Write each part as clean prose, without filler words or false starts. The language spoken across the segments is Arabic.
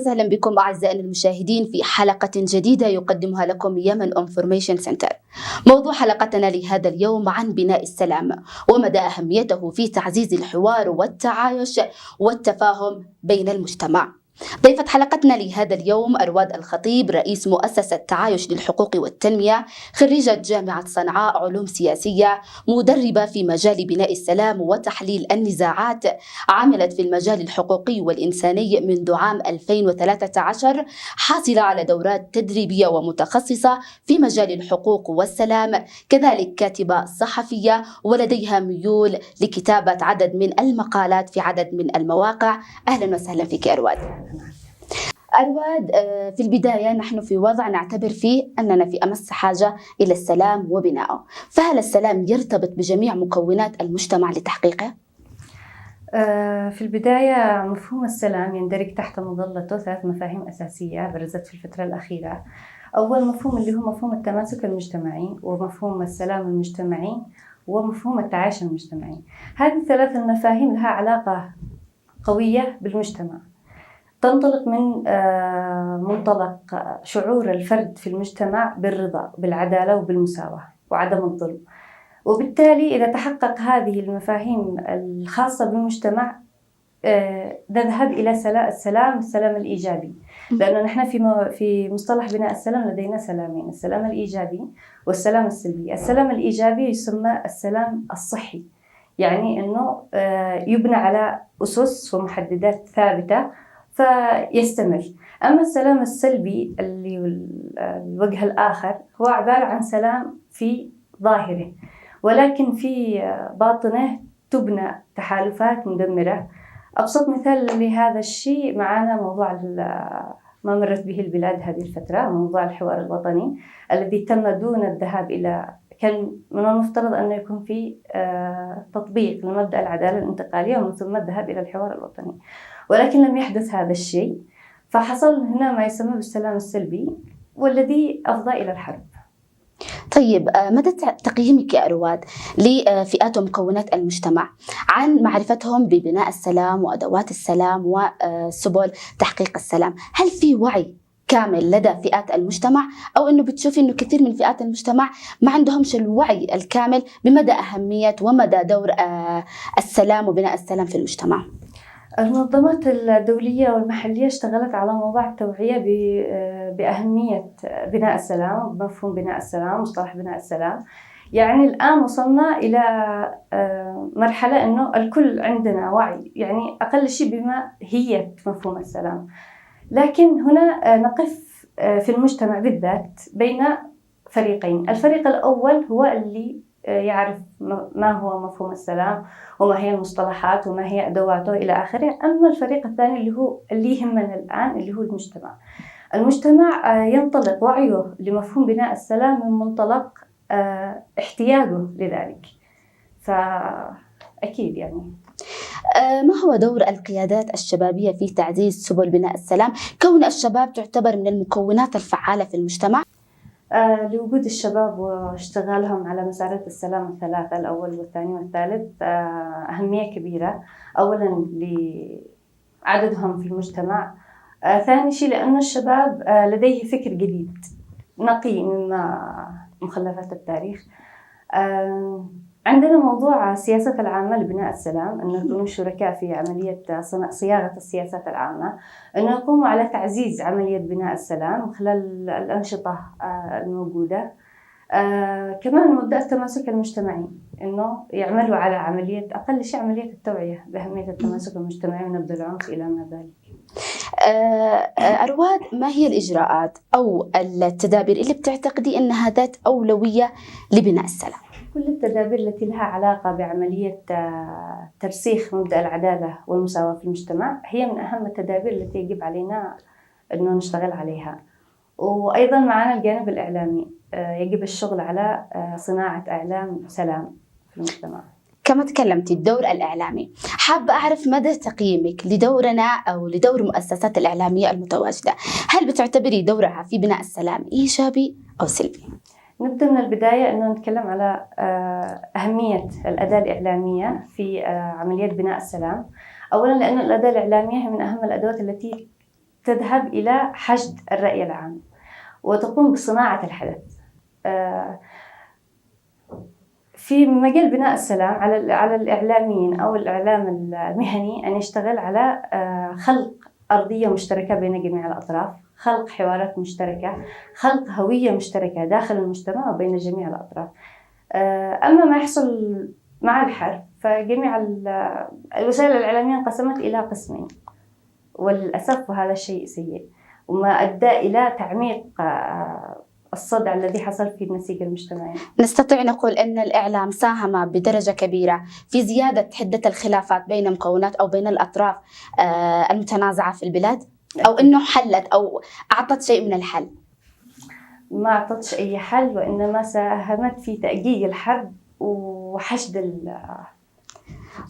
وسهلا بكم أعزائنا المشاهدين في حلقة جديدة يقدمها لكم يمن انفورميشن سنتر. موضوع حلقتنا لهذا اليوم عن بناء السلام ومدى أهميته في تعزيز الحوار والتعايش والتفاهم بين المجتمع. ضيفة حلقتنا لهذا اليوم أرواد الخطيب، رئيس مؤسسة تعايش للحقوق والتنمية، خريجة جامعة صنعاء علوم سياسية، مدربة في مجال بناء السلام وتحليل النزاعات، عملت في المجال الحقوقي والإنساني منذ عام 2013، حاصلة على دورات تدريبية ومتخصصة في مجال الحقوق والسلام، كذلك كاتبة صحفية ولديها ميول لكتابة عدد من المقالات في عدد من المواقع. أهلا وسهلا فيك أرواد. أرواد، في البداية نحن في وضع نعتبر فيه أننا في أمس حاجة إلى السلام وبنائه، فهل السلام يرتبط بجميع مكونات المجتمع لتحقيقه؟ في البداية مفهوم السلام يندرج تحت مظلته 3 مفاهيم أساسية برزت في الفترة الأخيرة. أول مفهوم اللي هو مفهوم التماسك المجتمعي، ومفهوم السلام المجتمعي، ومفهوم التعايش المجتمعي. هذه ال3 المفاهيم لها علاقة قوية بالمجتمع، تنطلق من منطلق شعور الفرد في المجتمع بالرضا، بالعدالة وبالمساواة وعدم الظلم. وبالتالي إذا تحقق هذه المفاهيم الخاصة بالمجتمع نذهب إلى السلام الإيجابي، لأنه نحن في مصطلح بناء السلام لدينا سلامين: السلام الإيجابي والسلام السلبي. السلام الإيجابي يسمى السلام الصحي، يعني أنه يبنى على أسس ومحددات ثابتة فيستمر. أما السلام السلبي اللي الوجه الآخر هو عبارة عن سلام في ظاهره، ولكن في باطنه تبنى تحالفات مدمرة. أبسط مثال لهذا الشيء معنا موضوع ما مرت به البلاد هذه الفترة، موضوع الحوار الوطني الذي تم دون الذهاب إلى، كان من المفترض أن يكون في تطبيق لمبدأ العدالة الانتقالية ومن ثم الذهاب إلى الحوار الوطني، ولكن لم يحدث هذا الشيء، فحصل هنا ما يسمى بالسلام السلبي والذي أفضى إلى الحرب. طيب، مدى تقييمك يا أرواد لفئات ومكونات المجتمع عن معرفتهم ببناء السلام وأدوات السلام وسبل تحقيق السلام؟ هل في وعي كامل لدى فئات المجتمع، أو أنه بتشوفي أنه كثير من فئات المجتمع ما عندهمش الوعي الكامل بمدى أهمية ومدى دور السلام وبناء السلام في المجتمع؟ المنظمات الدولية والمحلية اشتغلت على موضوع التوعية بأهمية بناء السلام، بمفهوم بناء السلام، مصطلح بناء السلام. يعني الآن وصلنا إلى مرحلة أنه الكل عندنا وعي، يعني أقل شيء بماهية مفهوم السلام. لكن هنا نقف في المجتمع بالذات بين فريقين. الفريق الأول هو اللي يعرف ما هو مفهوم السلام وما هي المصطلحات وما هي أدواته إلى آخره. أما الفريق الثاني اللي يهمنا الآن اللي هو المجتمع ينطلق وعيه لمفهوم بناء السلام من منطلق احتياجه لذلك. فأكيد يعني ما هو دور القيادات الشبابية في تعزيز سبل بناء السلام، كون الشباب تعتبر من المكونات الفعالة في المجتمع؟ لوجود الشباب واشتغالهم على مسارات السلام ال3، الأول والثاني والثالث، أهمية كبيرة. أولاً لعددهم في المجتمع، ثاني شيء لأن الشباب لديه فكر جديد نقي من مخلفات التاريخ. عندنا موضوع السياسات العامة لبناء السلام، أن نكون شركاء في عملية صياغة السياسات العامة، أن نقوم على تعزيز عملية بناء السلام من خلال الأنشطة الموجودة. كمان مبدأ التماسك المجتمعي، أنه يعملوا على عملية أقل شيء عملية التوعية بأهمية التماسك المجتمعي ونبذ العنف إلى ما ذلك. أرواد، ما هي الإجراءات أو التدابير اللي بتعتقدي أنها ذات أولوية لبناء السلام؟ كل التدابير التي لها علاقة بعملية ترسيخ مبدأ العدالة والمساواة في المجتمع هي من أهم التدابير التي يجب علينا أنه نشتغل عليها. وأيضا معنا الجانب الإعلامي، يجب الشغل على صناعة إعلام سلام في المجتمع. كما تكلمتي الدور الإعلامي، حابة أعرف مدى تقييمك لدورنا أو لدور المؤسسات الإعلامية المتواجدة. هل بتعتبري دورها في بناء السلام إيجابي أو سلبي؟ نبدأ من البداية أنه نتكلم على أهمية الأداة الإعلامية في عملية بناء السلام. أولا لأن الأداة الإعلامية هي من أهم الأدوات التي تذهب إلى حشد الرأي العام وتقوم بصناعة الحدث. في مجال بناء السلام على الإعلاميين أو الإعلام المهني أن يشتغل على خلق أرضية مشتركة بين جميع الأطراف، خلق حوارات مشتركة، خلق هوية مشتركة داخل المجتمع وبين جميع الأطراف. أما ما يحصل مع الحرب فجميع الوسائل الإعلامية انقسمت إلى قسمين، وللأسف وهذا شيء سيء وما أدى إلى تعميق الصدع الذي حصل في النسيج المجتمعي. نستطيع نقول أن الإعلام ساهم بدرجة كبيرة في زيادة حدة الخلافات بين مكونات أو بين الأطراف المتنازعة في البلاد، أو أنه حلت أو أعطت شيء من الحل؟ ما أعطتش أي حل، وإنما ساهمت في تأجيج الحرب وحشد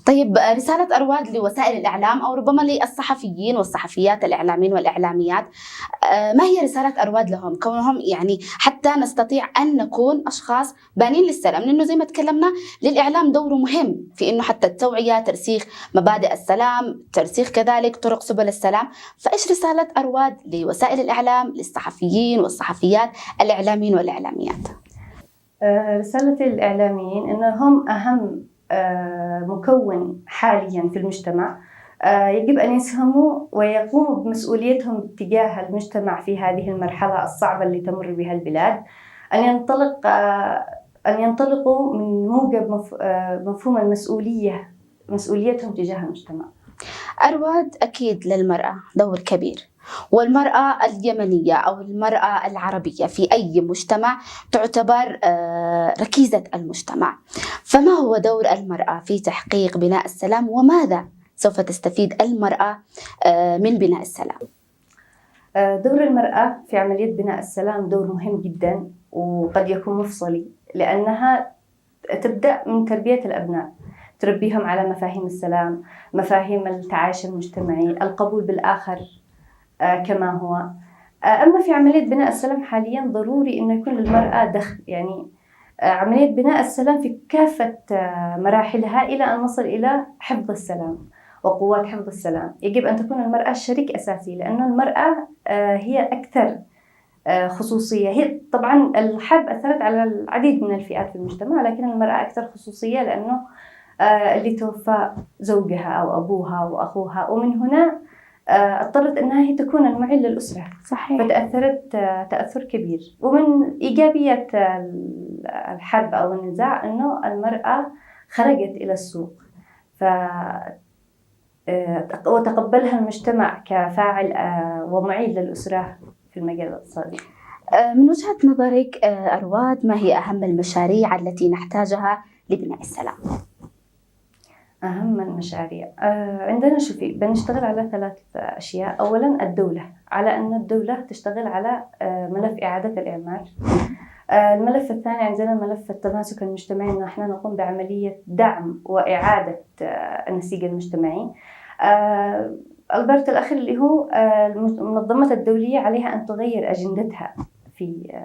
طيب، رسالة أرواد لوسائل الإعلام أو ربما للصحفيين والصحفيات الإعلاميين والإعلاميات، ما هي رسالة أرواد لهم كونهم يعني حتى نستطيع أن نكون أشخاص بانين للسلام؟ لأنه زي ما تكلمنا للإعلام دوره مهم في أنه حتى التوعية، ترسيخ مبادئ السلام، ترسيخ كذلك طرق سبل السلام. فإيش رسالة أرواد لوسائل الإعلام، للصحفيين والصحفيات الإعلاميين والإعلاميات؟ رسالة الإعلاميين أنهم أهم مكون حاليا في المجتمع، يجب أن يسهموا ويقوموا بمسؤوليتهم تجاه المجتمع في هذه المرحلة الصعبة اللي تمر بها البلاد، أن ينطلقوا من موجب مفهوم المسؤولية، مسؤوليتهم تجاه المجتمع. أرواد، أكيد للمرأة دور كبير، والمرأة اليمنية أو المرأة العربية في أي مجتمع تعتبر ركيزة المجتمع، فما هو دور المرأة في تحقيق بناء السلام، وماذا سوف تستفيد المرأة من بناء السلام؟ دور المرأة في عملية بناء السلام دور مهم جدا، وقد يكون مفصلي، لأنها تبدأ من تربية الأبناء، تربيهم على مفاهيم السلام، مفاهيم التعايش المجتمعي، القبول بالآخر كما هو. أما في عملية بناء السلام حاليا ضروري أن يكون للمرأة دخل، يعني عملية بناء السلام في كافة مراحلها إلى أن نصل إلى حفظ السلام وقوات حفظ السلام. يجب أن تكون المرأة شريك أساسي، لأن المرأة هي أكثر خصوصية. هي طبعا الحرب أثرت على العديد من الفئات في المجتمع، لكن المرأة أكثر خصوصية لأنه اللي توفى زوجها أو أبوها وأخوها، ومن هنا اضطرت أنها هي تكون المعين للأسرة. صحيح. فتأثرت تأثر كبير. ومن إيجابية الحرب أو النزاع أنه المرأة خرجت إلى السوق وتقبلها المجتمع كفاعل ومعين للأسرة في المجال الاقتصادي. من وجهة نظرك أرواد، ما هي أهم المشاريع التي نحتاجها لبناء السلام؟ أهم المشاريع عندنا شوفي بنشتغل على 3 أشياء. أولا الدولة، على أن الدولة تشتغل على ملف إعادة الإعمار. الملف الثاني عندنا ملف التماسك المجتمعي، أنه إحنا نقوم بعملية دعم وإعادة النسيج المجتمعي. البرت الأخير اللي هو المنظمات الدولية عليها أن تغير أجندتها في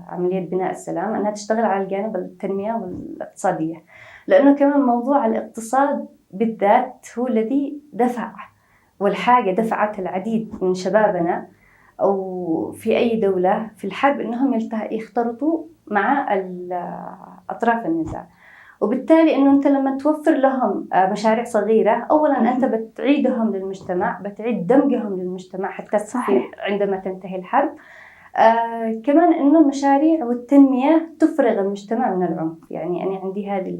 عملية بناء السلام، أنها تشتغل على الجانب التنمية والاقتصادية، لأنه كمان موضوع الاقتصاد بالذات هو الذي دفع، والحاجة دفعت العديد من شبابنا أو في أي دولة في الحرب أنهم يختلطوا مع أطراف النزاع. وبالتالي أنه أنت لما توفر لهم مشاريع صغيرة، أولا أنت بتعيدهم للمجتمع، بتعيد دمجهم للمجتمع حتى عندما تنتهي الحرب. كمان أنه المشاريع والتنمية تفرغ المجتمع من العنف. يعني أنا عندي هذه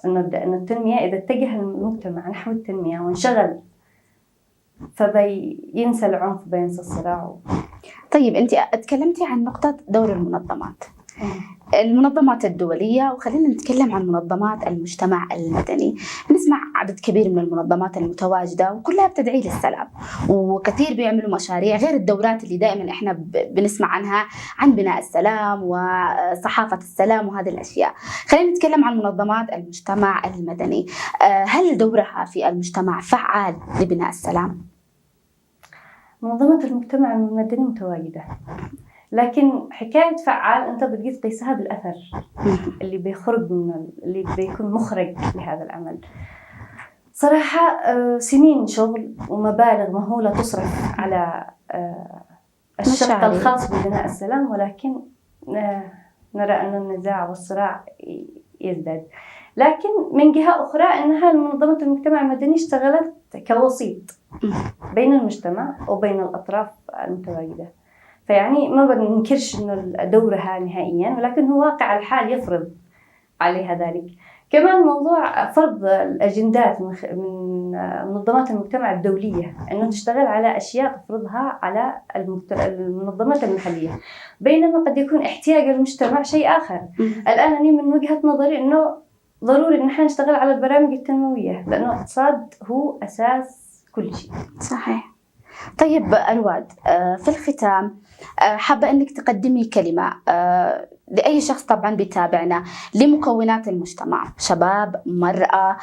المبدأ أن التنمية إذا اتجه المجتمع نحو التنمية وانشغل فبينسى العنف، بينسى الصراع. طيب، أنت تكلمتي عن نقطة دور المنظمات الدولية، وخلينا نتكلم عن منظمات المجتمع المدني. نسمع عدد كبير من المنظمات المتواجدة وكلها بتدعي للسلام، وكثير بيعملوا مشاريع غير الدورات اللي دائما احنا بنسمع عنها عن بناء السلام وصحافة السلام وهذه الأشياء. خلينا نتكلم عن منظمات المجتمع المدني. هل دورها في المجتمع فعال لبناء السلام؟ منظمة المجتمع المدني متواجدة، لكن حكاية فعال أنت بتقيس قيسها بالأثر اللي بيخرج اللي بيكون مخرج لهذا العمل. صراحة سنين شغل ومبالغ مهولة تصرف على الشق مشاريع. الخاص ببناء السلام، ولكن نرى أن النزاع والصراع يزداد. لكن من جهة أخرى أنها منظمة المجتمع المدني اشتغلت كوسيط بين المجتمع وبين الأطراف المتواجدة. فيعني ما بننكرش أنه دورها نهائيا، ولكن هو واقع الحال يفرض عليها ذلك. كمان موضوع فرض الأجندات من منظمات المجتمع الدولية أنه تشتغل على أشياء تفرضها على المنظمات المحلية، بينما قد يكون احتياج المجتمع شيء آخر. الآن أنا من وجهة نظري أنه ضروري أن نحن نشتغل على البرامج التنموية، لأنه الاقتصاد هو أساس كل شيء. صحيح. طيب أرواد، في الختام حابة أنك تقدمي كلمة لأي شخص طبعا بيتابعنا، لمكونات المجتمع، شباب، مرأة،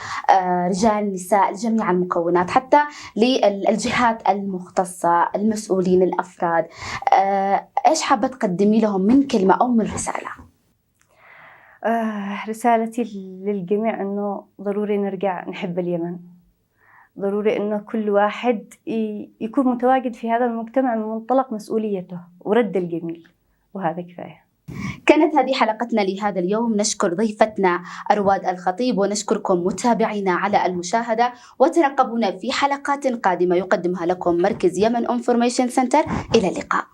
رجال، نساء، جميع المكونات، حتى للجهات المختصة، المسؤولين، الأفراد، إيش حابة تقدمي لهم من كلمة أو من رسالة؟ رسالتي للجميع أنه ضروري نرجع نحب اليمن، ضروري أنه كل واحد يكون متواجد في هذا المجتمع من منطلق مسؤوليته ورد الجميل، وهذا كفاية. كانت هذه حلقتنا لهذا اليوم. نشكر ضيفتنا أرواد الخطيب، ونشكركم متابعينا على المشاهدة، وترقبونا في حلقات قادمة يقدمها لكم مركز يمن انفورميشن سنتر. إلى اللقاء.